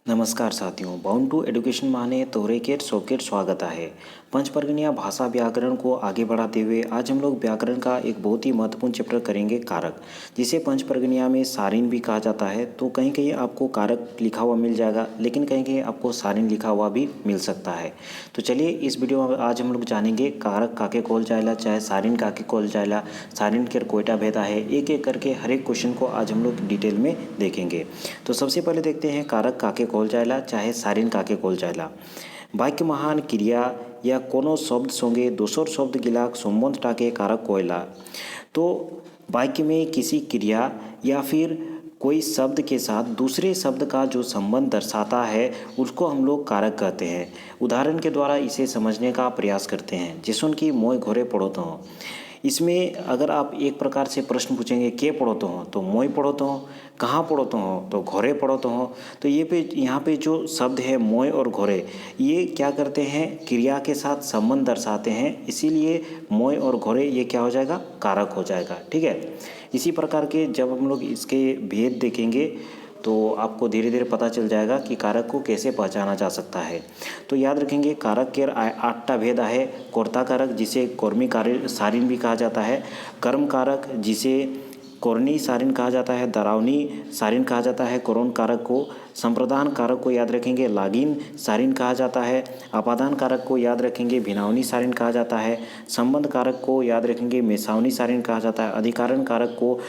नमस्कार साथियों, bound to education माने तोरेकेर सोकेर स्वागत है। पंचपर्गनिया भाषा व्याकरण को आगे बढ़ाते हुए आज हम लोग व्याकरण का एक बहुत ही महत्वपूर्ण चैप्टर करेंगे, कारक, जिसे पंचपर्गनिया में सारिन भी कहा जाता है। तो कहीं कहीं आपको कारक लिखा हुआ मिल जाएगा, लेकिन कहीं कहीं आपको सारिन लिखा हुआ भी मिल सकता है। तो चलिए इस वीडियो में आज हम लोग जानेंगे कारक काके कोल जायला, चाहे सारिन काके कोल जायला, सारिन केर कोयटा भेदा है। एक एक करके हर एक क्वेश्चन को आज हम लोग डिटेल में देखेंगे। तो सबसे पहले देखते हैं कारक काके कोल जायला, चाहे सारिन काके कोल जायला। वाक्य महान क्रिया या कोनो शब्द संगे दोसर शब्द गिलाक संबंध टाके कारक कोयला। तो वाक्य में किसी क्रिया या फिर कोई शब्द के साथ दूसरे शब्द का जो संबंध दर्शाता है उसको हम लोग कारक कहते हैं। उदाहरण के द्वारा इसे समझने का प्रयास करते हैं। जैसे कि मोय घोरे पढ़ोतो हूँ, इसमें अगर आप एक प्रकार से प्रश्न पूछेंगे के पढ़ोतो हो, तो मोय पढ़ोतो हो। कहाँ पढ़ोतो हो, तो घोरे पढ़ोतो हो। तो यहाँ पे जो शब्द है मोय और घोरे, ये क्या करते हैं, क्रिया के साथ संबंध दर्शाते हैं। इसीलिए मोय और घोरे ये क्या हो जाएगा, कारक हो जाएगा। ठीक है। इसी प्रकार के जब हम लोग इसके भेद देखेंगे तो आपको धीरे धीरे पता चल जाएगा कि कारक को कैसे पहचाना जा सकता है। तो याद रखेंगे कारक के 8टा भेद है। कर्ता कारक, जिसे कर्मी कार्य सारिन भी कहा जाता है। कर्म कारक, जिसे कोरनी सारिन कहा जाता है। दरावनी सारिन कहा जाता है कोरोन कारक को। संप्रदान कारक को याद रखेंगे लागिन सारिन कहा जाता है। अपादान कारक को याद रखेंगे भिनावनी सारिन कहा जाता है। संबंध कारक को याद रखेंगे मेसावनी सारिन कहा जाता है। अधिकारण कारक को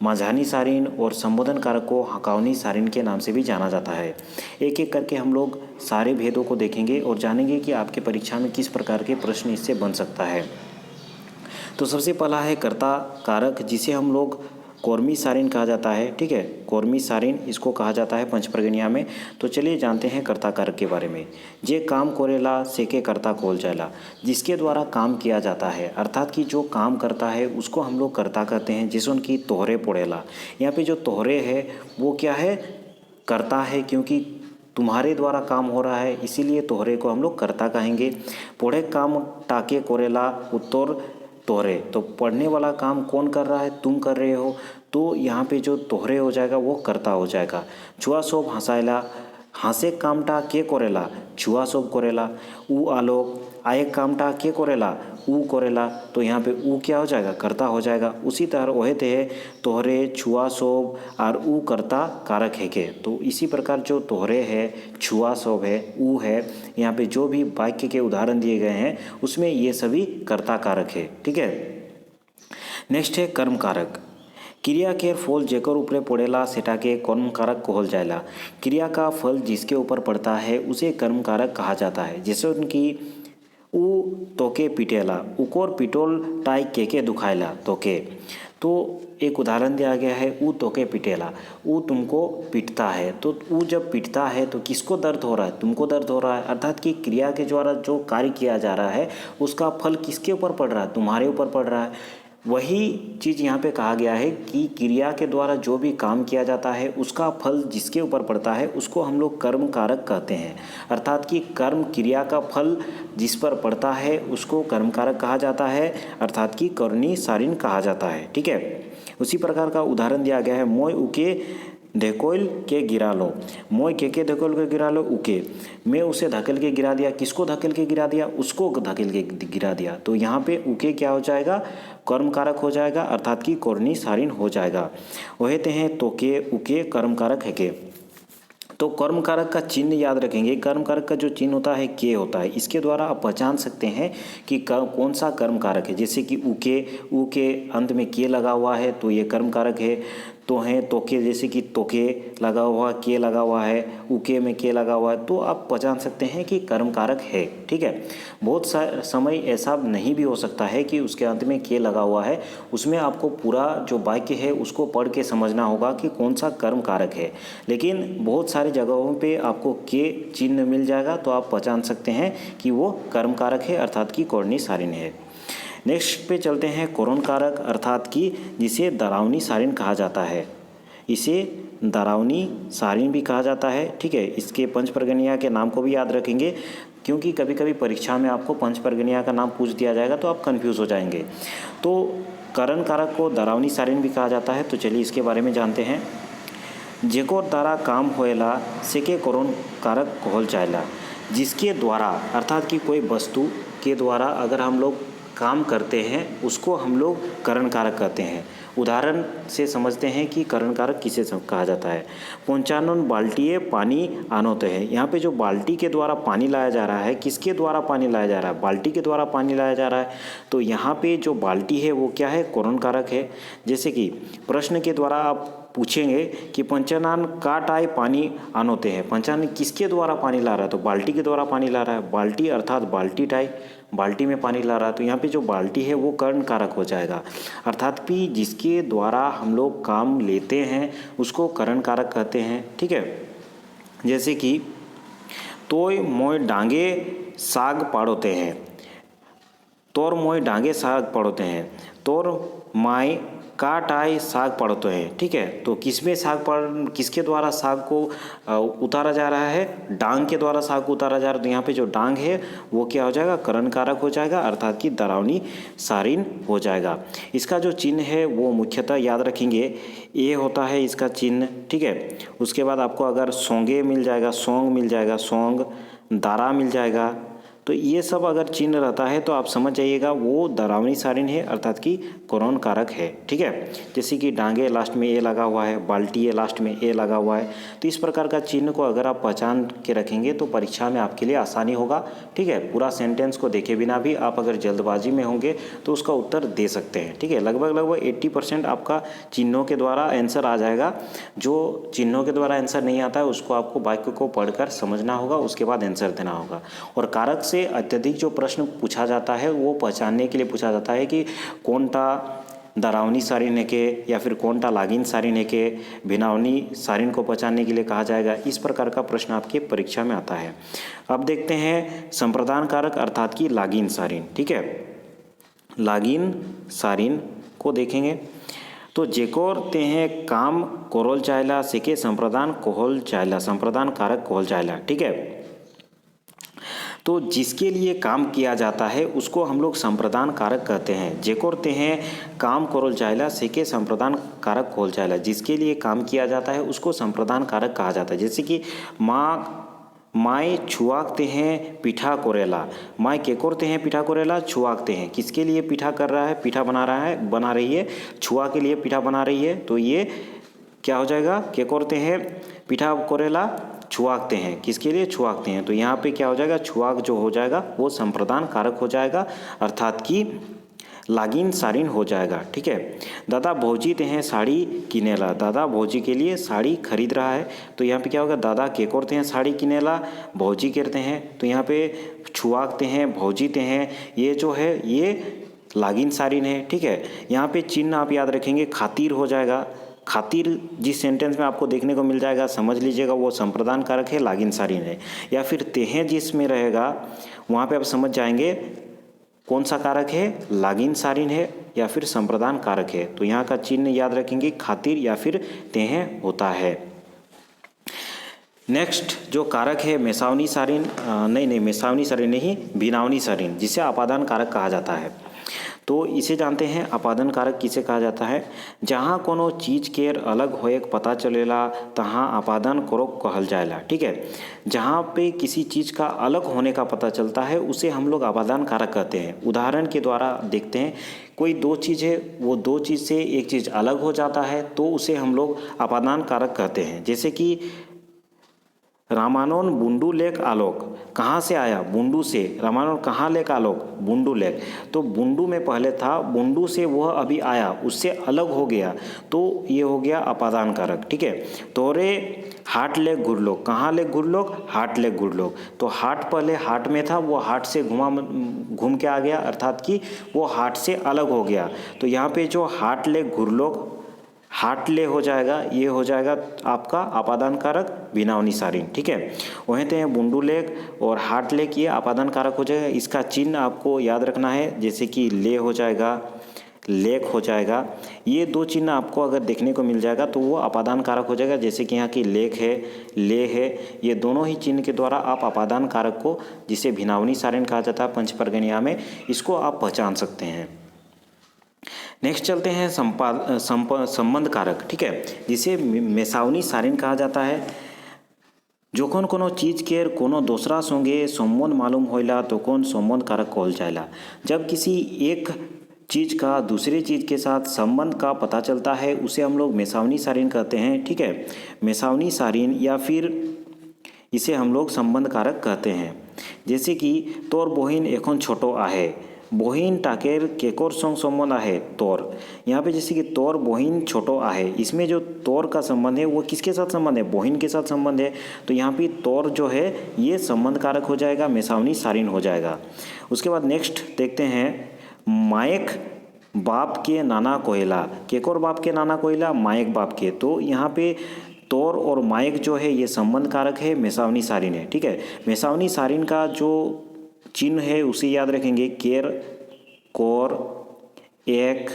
माझानी सारिन और संबोधन कारक को हकावनी सारिन के नाम से भी जाना जाता है। एक एक करके हम लोग सारे भेदों को देखेंगे और जानेंगे कि आपके परीक्षा में किस प्रकार के प्रश्न इससे बन सकता है। तो सबसे पहला है कर्ता कारक, जिसे हम लोग कोर्मी सारिन कहा जाता है। ठीक है, कोर्मी सारिन इसको कहा जाता है पंचपर्गनिया में। तो चलिए जानते हैं कर्ता कारक के बारे में। जे काम कोरेला सेके कर्ता कोल जायला, जिसके द्वारा काम किया जाता है, अर्थात कि जो काम करता है उसको हम लोग कर्ता कहते हैं। जैसे उनकी तोहरे पोड़ेला, यहाँ पे जो तोहरे है वो क्या है, कर्ता है, क्योंकि तुम्हारे द्वारा काम हो रहा है, इसीलिए तोहरे को हम लोग कर्ता कहेंगे। पढ़े काम टाके कोरेला उत्तर तोहरे, तो पढ़ने वाला काम कौन कर रहा है, तुम कर रहे हो। तो यहाँ पे जो तोहरे हो जाएगा वो कर्ता हो जाएगा। छुआ सोब हंसायला, हंसे कामटा के कोरेला, छुआ सोब कोरेला। ऊ आलोक, आए कामटा के कोरेला, ऊ कोरेला। तो यहाँ पे ऊ क्या हो जाएगा, कर्ता हो जाएगा। उसी तरह वह थे तोहरे, छुआ सोब और ऊ कर्ता कारक है के। तो इसी प्रकार जो तोहरे है, छुआ सोब है, ऊ है, यहाँ पे जो भी वाक्य के उदाहरण दिए गए हैं उसमें ये सभी कर्ता कारक है। ठीक है। नेक्स्ट है कर्म कारक। क्रिया के फल जेकर ऊपर पड़ेला सेटाके कर्म कारक कहल जाएला। क्रिया का फल जिसके ऊपर पड़ता है उसे कर्म कारक कहा जाता है। जैसे उनकी ऊ तोके पिटेला, उकोर पिटोल टाई के दुखाएला तोके। तो एक उदाहरण दिया गया है, ऊ तोके पिटेला, ऊ तुमको पीटता है। तो ऊ जब पीटता है तो किसको दर्द हो रहा है, तुमको दर्द हो रहा है। अर्थात कि क्रिया के द्वारा जो कार्य किया जा रहा है उसका फल किसके ऊपर पड़ रहा है, तुम्हारे ऊपर पड़ रहा है। वही चीज़ यहाँ पे कहा गया है कि क्रिया के द्वारा जो भी काम किया जाता है उसका फल जिसके ऊपर पड़ता है उसको हम लोग कर्म कारक कहते हैं। अर्थात कि कर्म क्रिया का फल जिस पर पड़ता है उसको कर्म कारक कहा जाता है, अर्थात कि कर्णी सारिन कहा जाता है। ठीक है। उसी प्रकार का उदाहरण दिया गया है, मोय उके धकेल के गिरा लो। मोय के धकेल के गिरा लो उके, मैं उसे धकेल के गिरा दिया। किसको धकेल के गिरा दिया, उसको धकेल के गिरा दिया। तो यहाँ पे उके क्या हो जाएगा, कर्म कारक हो जाएगा, अर्थात कि कोरनी सारिन हो जाएगा। वहते हैं तो के उके कर्म कारक है के। तो कर्म कारक का चिन्ह याद रखेंगे। कर्म कारक का जो चिन्ह होता है के होता है। इसके द्वारा आप पहचान सकते हैं कि कौन सा कर्म कारक है। जैसे कि ऊ के अंत में के लगा हुआ है तो ये कर्म कारक है। तो हैं तोके, जैसे कि तोके लगा हुआ, के लगा हुआ है, उके में के लगा हुआ है, तो आप पहचान सकते हैं कि कर्म कारक है। ठीक है। बहुत समय ऐसा नहीं भी हो सकता है कि उसके अंत में के लगा हुआ है, उसमें आपको पूरा जो वाक्य है उसको पढ़ के समझना होगा कि कौन सा कर्म कारक है। लेकिन बहुत सारी जगहों पे आपको के चिन्ह मिल जाएगा तो आप पहचान सकते हैं कि वो कर्म कारक है, अर्थात कि कोरनी सारिन है। नेक्स्ट पे चलते हैं कोरोन कारक, अर्थात कि जिसे दरावनी सारिन कहा जाता है। इसे दरावनी सारिन भी कहा जाता है। ठीक है। इसके पंचपर्गनिया के नाम को भी याद रखेंगे, क्योंकि कभी कभी परीक्षा में आपको पंचपर्गनिया का नाम पूछ दिया जाएगा तो आप कंफ्यूज हो जाएंगे। तो करण कारक को दरावनी सारिन भी कहा जाता है। तो चलिए इसके बारे में जानते हैं। जेकोर द्वारा काम होएला सेके करण कारक कहल जाएला। जिसके द्वारा अर्थात कि कोई वस्तु के द्वारा अगर हम लोग काम करते हैं उसको हम लोग करण कारक कहते हैं। उदाहरण से समझते हैं कि करण कारक किसे कहा जाता है। 55 बाल्टिए पानी आनोते हैं। यहाँ पे जो बाल्टी के द्वारा पानी लाया जा रहा है, किसके द्वारा पानी लाया जा रहा है? बाल्टी के द्वारा पानी लाया जा रहा है। तो यहाँ पे जो बाल्टी है वो क्या है? करण कारक है। जैसे कि प्रश्न के द्वारा आप पूछेंगे कि 55 काट आए पानी आनोते हैं। 55 किसके द्वारा पानी ला रहा है? तो बाल्टी के द्वारा पानी ला रहा है। बाल्टी अर्थात बाल्टी टाई, बाल्टी में पानी ला रहा है। तो यहाँ पे जो बाल्टी है वो कर्ण कारक हो जाएगा। अर्थात कि जिसके द्वारा हम लोग काम लेते हैं उसको कर्ण कारक कहते हैं। ठीक है। जैसे कि तोय मोय डांगे साग पाड़ोते हैं, तोर मोय डांगे साग पड़ोते हैं, तोर माय काट आए साग पड़ते हैं। ठीक है। तो किसमें किसके द्वारा साग को उतारा जा रहा है? डांग के द्वारा साग को उतारा जा रहा है। तो यहाँ पे जो डांग है वो क्या हो जाएगा? करण कारक हो जाएगा, अर्थात कि दरावनी सारिन हो जाएगा। इसका जो चिन्ह है वो मुख्यतः याद रखेंगे, ये होता है इसका चिन्ह। ठीक है। उसके बाद आपको अगर सोंगे मिल जाएगा, सोंग मिल जाएगा, सोंग, दारा मिल जाएगा। तो ये सब अगर चिन्ह रहता है तो आप समझ जाइएगा वो दरावनी सारिन है, अर्थात कि करण कारक है। ठीक है। जैसे कि डांगे लास्ट में ए लगा हुआ है, बाल्टी ए लास्ट में ए लगा हुआ है। तो इस प्रकार का चिन्ह को अगर आप पहचान के रखेंगे तो परीक्षा में आपके लिए आसानी होगा। ठीक है। पूरा सेंटेंस को देखे बिना भी आप अगर जल्दबाजी में होंगे तो उसका उत्तर दे सकते हैं। ठीक है। लगभग 80% आपका चिन्हों के द्वारा आंसर आ जाएगा। जो चिन्हों के द्वारा आंसर नहीं आता है उसको आपको वाक्य को पढ़कर समझना होगा, उसके बाद आंसर देना होगा। और कारक से अत्यधिक जो प्रश्न पूछा जाता है वो पहचानने के लिए पूछा जाता है कि कौनटा दरावनी सारिन है के या फिर कौनटा लागिन सारिन है के, भिनावनी सारिन को पहचानने के लिए कहा जाएगा। इस प्रकार का प्रश्न आपके परीक्षा में आता है। अब देखते हैं संप्रदान कारक अर्थात कि लागिन सारिन। ठीक है। लागिन सारिन को देखेंगे तो जेकोर ते हैं काम कोरोल चायला सेके संप्रदान कोहल चायला, संप्रदान कारक कोहल चायला। ठीक है। तो जिसके लिए काम किया जाता है उसको हम लोग संप्रदान कारक कहते हैं। जेकोरते हैं काम कोरोल जायला सेके संप्रदान कारक खोल जायला। जिसके लिए काम किया जाता है उसको संप्रदान कारक कहा जाता है। जैसे कि माय छुआकते हैं पीठा कोरेला, माय केकोरते हैं पीठा कोरेला, छुआकते हैं किसके लिए पीठा कर रहा है? पीठा बना रहा है, बना रही है, छुआ के लिए पीठा बना रही है। तो ये क्या हो जाएगा? केकोरते हैं पीठा कोरेला, छुआकते हैं किसके लिए? छुआकते हैं। तो यहाँ पे क्या हो जाएगा? छुआक जो हो जाएगा वो संप्रदान कारक हो जाएगा, अर्थात कि लागिन सारिन हो जाएगा। ठीक है। दादा भौजी ते हैं साड़ी किनेला, दादा भौजी के लिए साड़ी खरीद रहा है। तो यहाँ पे क्या होगा? दादा केकोरते हैं साड़ी किनेला, भौजी करते हैं। तो यहाँ पे छुआकते हैं, भौजीते हैं, ये जो है ये लागिन सारिन है। ठीक है। यहाँ पे चिन्ह आप याद रखेंगे, खातिर हो जाएगा। खातिर जिस सेंटेंस में आपको देखने को मिल जाएगा समझ लीजिएगा वो संप्रदान कारक है, लागिन सारिन है। या फिर तेहें जिसमें रहेगा वहाँ पे आप समझ जाएंगे कौन सा कारक है? लागिन सारिन है या फिर संप्रदान कारक है। तो यहाँ का चिन्ह याद रखेंगे, खातिर या फिर तेहें होता है। नेक्स्ट जो कारक है मेसावनी सारिन, नहीं मेसावनी सारिन नहीं, भिनावनी सारिन, जिसे अपादान कारक कहा जाता है। तो इसे जानते हैं अपादन कारक किसे कहा जाता है? जहाँ कोनो चीज केर अलग होए पता चलेला तहाँ अपादन करोक कहल जाएला। ठीक है। जहाँ पे किसी चीज़ का अलग होने का पता चलता है उसे हम लोग अपादान कारक कहते हैं। उदाहरण के द्वारा देखते हैं, कोई दो चीज़ है, वो दो चीज़ से एक चीज़ अलग हो जाता है तो उसे हम लोग अपादान कारक कहते हैं। जैसे कि रामानोन बुंडू लेक आलोक, कहाँ से आया? बुंडू से। रामानोन कहाँ लेक आलोक? बुंडू लेक। तो बुंडू में पहले था, बुंडू से वह अभी आया, उससे अलग हो गया, तो ये हो गया अपादान कारक। ठीक है। तोरे हाट लेक गुरलोक, कहाँ लेक गुरलोक? हाट लेक गुरलोक। तो हाट पहले हाट में था, वो हाट से घूम के आ गया, अर्थात कि वो हाट से अलग हो गया। तो यहाँ पे जो हाट लेक गुरलोक हाटले हो जाएगा, ये हो जाएगा आपका अपादान कारक भिनावनी सारिन। ठीक है। वहीं ते बुंडू लेक और हाट लेक ये अपादान कारक हो जाएगा। इसका चिन्ह आपको याद रखना है, जैसे कि ले हो जाएगा, लेक हो जाएगा। ये दो चिन्ह आपको अगर देखने को मिल जाएगा तो वो अपादान कारक हो जाएगा। जैसे कि यहाँ की लेक है, ले है, ये दोनों ही चिन्ह के द्वारा आप अपादान कारक को, जिसे भिनावनी सारिन कहा जाता है पंचपर्गनिया में, इसको आप पहचान सकते हैं। नेक्स्ट चलते हैं संबंध कारक, ठीक है, जिसे मेसावनी सारिन कहा जाता है। जोखन कोनो चीज केर कोनो दूसरा संगे संबंध मालूम होइला तो कौन संबंध कारक कहल जाएला। जब किसी एक चीज का दूसरे चीज के साथ संबंध का पता चलता है उसे हम लोग मेसावनी सारिन कहते हैं, ठीक है। मेसावनी सारिन या फिर इसे हम लोग संबंध कारक कहते हैं। जैसे कि तोर बहिन एखन छोटो आहे, बहिन टाकेर केकोर संग संबंध आहे तोर। यहाँ पे जैसे कि तोर बहिन छोटो आहे, इसमें जो तोर का संबंध है वो किसके साथ संबंध है, बहिन के साथ संबंध है। तो यहाँ पे तोर जो है ये संबंध कारक हो जाएगा, मेसावनी सारिन हो जाएगा। उसके बाद नेक्स्ट देखते हैं मायक बाप के नाना कोयला, केकोर बाप के नाना कोयला, मायक बाप के। तो यहाँ पे तोर और मायक जो है ये संबंध कारक है, मेसावनी सारिन है, ठीक है। मेसावनी सारिन का जो चिन्ह है उसे याद रखेंगे, केर, कोर, एक।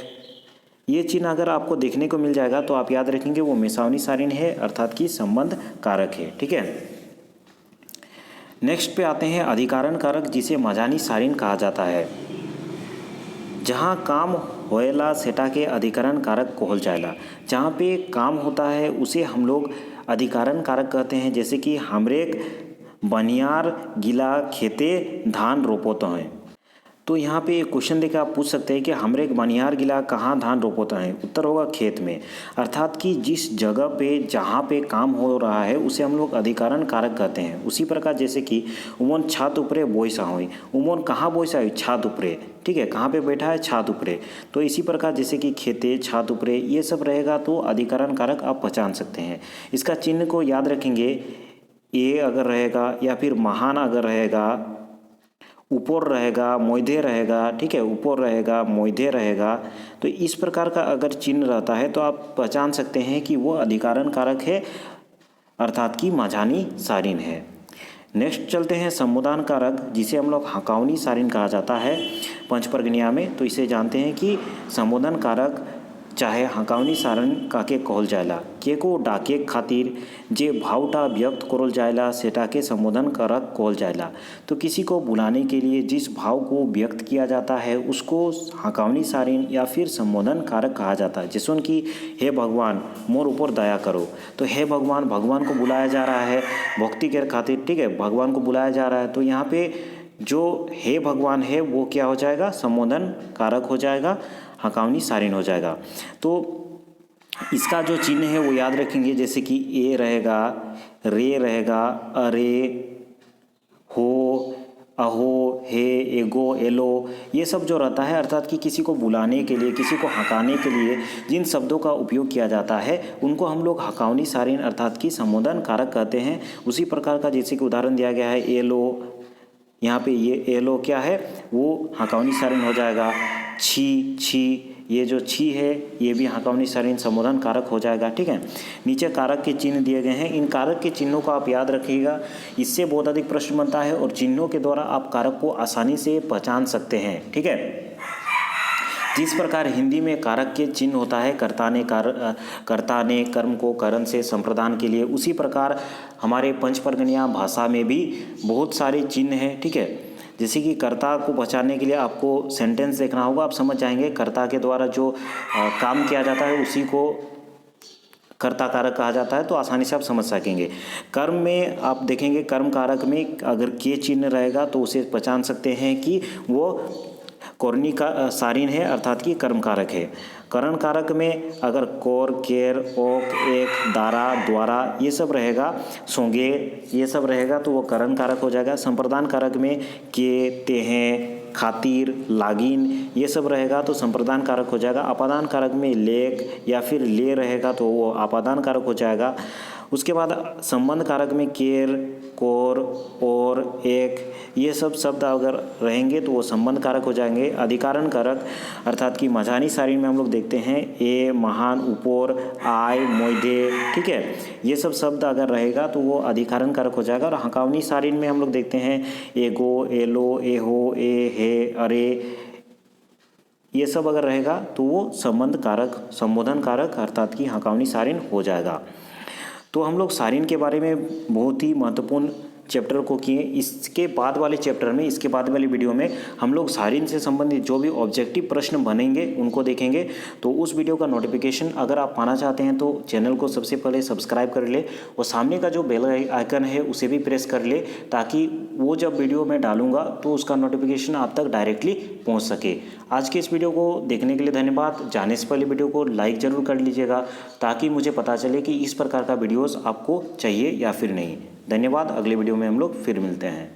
ये चिन्ह अगर आपको देखने को मिल जाएगा तो आप याद रखेंगे वो मेसावनी सारिन है, अर्थात कि संबंध कारक है, ठीक है। नेक्स्ट पे आते हैं अधिकारण कारक, जिसे मजानी सारिन कहा जाता है। जहाँ काम होएला सेटा के अधिकरण कारक कहल जाएला। जहाँ पे काम होता है उसे हम लोग अधिकरण कारक कहते हैं। जैसे कि हमरेक बनियार गिला खेते धान रोपोत हैं। तो यहाँ पे एक क्वेश्चन देकर आप पूछ सकते हैं कि हमरेक बनियार गिला कहाँ धान रोपोता है, उत्तर होगा खेत में। अर्थात कि जिस जगह पे जहाँ पे काम हो रहा है उसे हम लोग अधिकरण कारक कहते हैं। उसी प्रकार जैसे कि उमन छात ऊपरे बोईसा हुई, उमन कहाँ बोईसा हुई, छात ऊपरे, ठीक है, कहाँ पे बैठा है, छात ऊपरे। तो इसी प्रकार जैसे कि खेते, छात ऊपरे, ये सब रहेगा तो अधिकरण कारक आप पहचान सकते हैं। इसका चिन्ह को याद रखेंगे, ए अगर रहेगा या फिर महान अगर रहेगा, ऊपर रहेगा, मोइधे रहेगा, ठीक है, ऊपर रहेगा, मोइधे रहेगा। तो इस प्रकार का अगर चिन्ह रहता है तो आप पहचान सकते हैं कि वो अधिकरण कारक है, अर्थात कि मझानी सारिन है। नेक्स्ट चलते हैं संबोधन कारक, जिसे हम लोग हकावनी सारिन कहा जाता है पंचपर्गनिया में। तो इसे जानते हैं कि संबोधन कारक चाहे हकावनी सारिन काके कहल जाएला। केको डाके खातिर जे भावटा व्यक्त करल जाएला सेटाके संबोधन कारक कहल जाएला। तो किसी को बुलाने के लिए जिस भाव को व्यक्त किया जाता है उसको हकावनी सारिन या फिर संबोधन कारक कहा जाता है। जैसे कि हे भगवान मोर ऊपर दया करो, तो हे भगवान, भगवान को बुलाया जा रहा है भक्ति के खातिर, ठीक है, भगवान को बुलाया जा रहा है। तो यहाँ पे जो हे भगवान है वो क्या हो जाएगा, संबोधन कारक हो जाएगा, हकावनी सारिन हो जाएगा। तो इसका जो चिन्ह है वो याद रखेंगे, जैसे कि ए रहेगा, रे रहेगा, अरे, हो, अहो, हे, एगो, एलो, ये सब जो रहता है, अर्थात कि किसी को बुलाने के लिए, किसी को हकाने के लिए जिन शब्दों का उपयोग किया जाता है उनको हम लोग हकावनी सारिन अर्थात कि संबोधन कारक कहते हैं। उसी प्रकार का जैसे कि उदाहरण दिया गया है, एलो, यहाँ पे ये एलो क्या है, वो हकावनी सारिन हो जाएगा। छी, छी, ये जो छी है ये भी हकावनी सारिन संबोधन कारक हो जाएगा, ठीक है। नीचे कारक के चिन्ह दिए गए हैं, इन कारक के चिन्हों को आप याद रखिएगा, इससे बहुत अधिक प्रश्न बनता है और चिन्हों के द्वारा आप कारक को आसानी से पहचान सकते हैं, ठीक है। जिस प्रकार हिंदी में कारक के चिन्ह होता है कर्ता ने कर्म को करण से संप्रदान के लिए, उसी प्रकार हमारे पंचपर्गनिया भाषा में भी बहुत सारे चिन्ह हैं, ठीक है। जैसे कि कर्ता को पहचानने के लिए आपको सेंटेंस देखना होगा, आप समझ जाएंगे कर्ता के द्वारा जो काम किया जाता है उसी को कर्ता कारक कहा जाता है, तो आसानी से आप समझ सकेंगे। कर्म में आप देखेंगे, कर्म कारक में अगर के चिन्ह रहेगा तो उसे पहचान सकते हैं कि वो कौरनी का सारिन है, अर्थात कि कर्म कारक है। करण कारक में अगर कोर, केर, ओक, एक, दारा, द्वारा ये सब रहेगा, सोंगे ये सब रहेगा तो वो करण कारक हो जाएगा। संप्रदान कारक में के, तेहें, खातिर, लागिन ये सब रहेगा तो संप्रदान कारक हो जाएगा। अपादान कारक में लेक या फिर ले रहेगा तो वो अपादान कारक हो जाएगा। उसके बाद संबंध कारक में केर, कोर, और, एक ये सब शब्द अगर रहेंगे तो वो संबंध कारक हो जाएंगे। अधिकारण कारक अर्थात कि मझानी सारिन में हम लोग देखते हैं ए, महान, ऊपर, आय, मोइधे, ठीक है, ये सब शब्द अगर रहेगा तो वो अधिकारण कारक हो जाएगा। और हकावनी सारिन में हम लोग देखते हैं एगो, एलो, एहो, ए, हे, अरे, ये सब अगर रहेगा तो वो संबंध कारक, संबोधन कारक अर्थात कि हकावनी सारिन हो जाएगा। तो हम लोग सारिन के बारे में बहुत ही महत्वपूर्ण चैप्टर को किए। इसके बाद वाले चैप्टर में, इसके बाद वाली वीडियो में हम लोग सारिन से संबंधित जो भी ऑब्जेक्टिव प्रश्न बनेंगे उनको देखेंगे। तो उस वीडियो का नोटिफिकेशन अगर आप पाना चाहते हैं तो चैनल को सबसे पहले सब्सक्राइब कर ले और सामने का जो बेल आइकन है उसे भी प्रेस कर ले, ताकि वो जब वीडियो मैं डालूंगा तो उसका नोटिफिकेशन आप तक डायरेक्टली पहुंच सके। आज की इस वीडियो को देखने के लिए धन्यवाद। जाने से पहले वीडियो को लाइक ज़रूर कर लीजिएगा, ताकि मुझे पता चले कि इस प्रकार का वीडियोस आपको चाहिए या फिर नहीं। धन्यवाद। अगले वीडियो में हम लोग फिर मिलते हैं।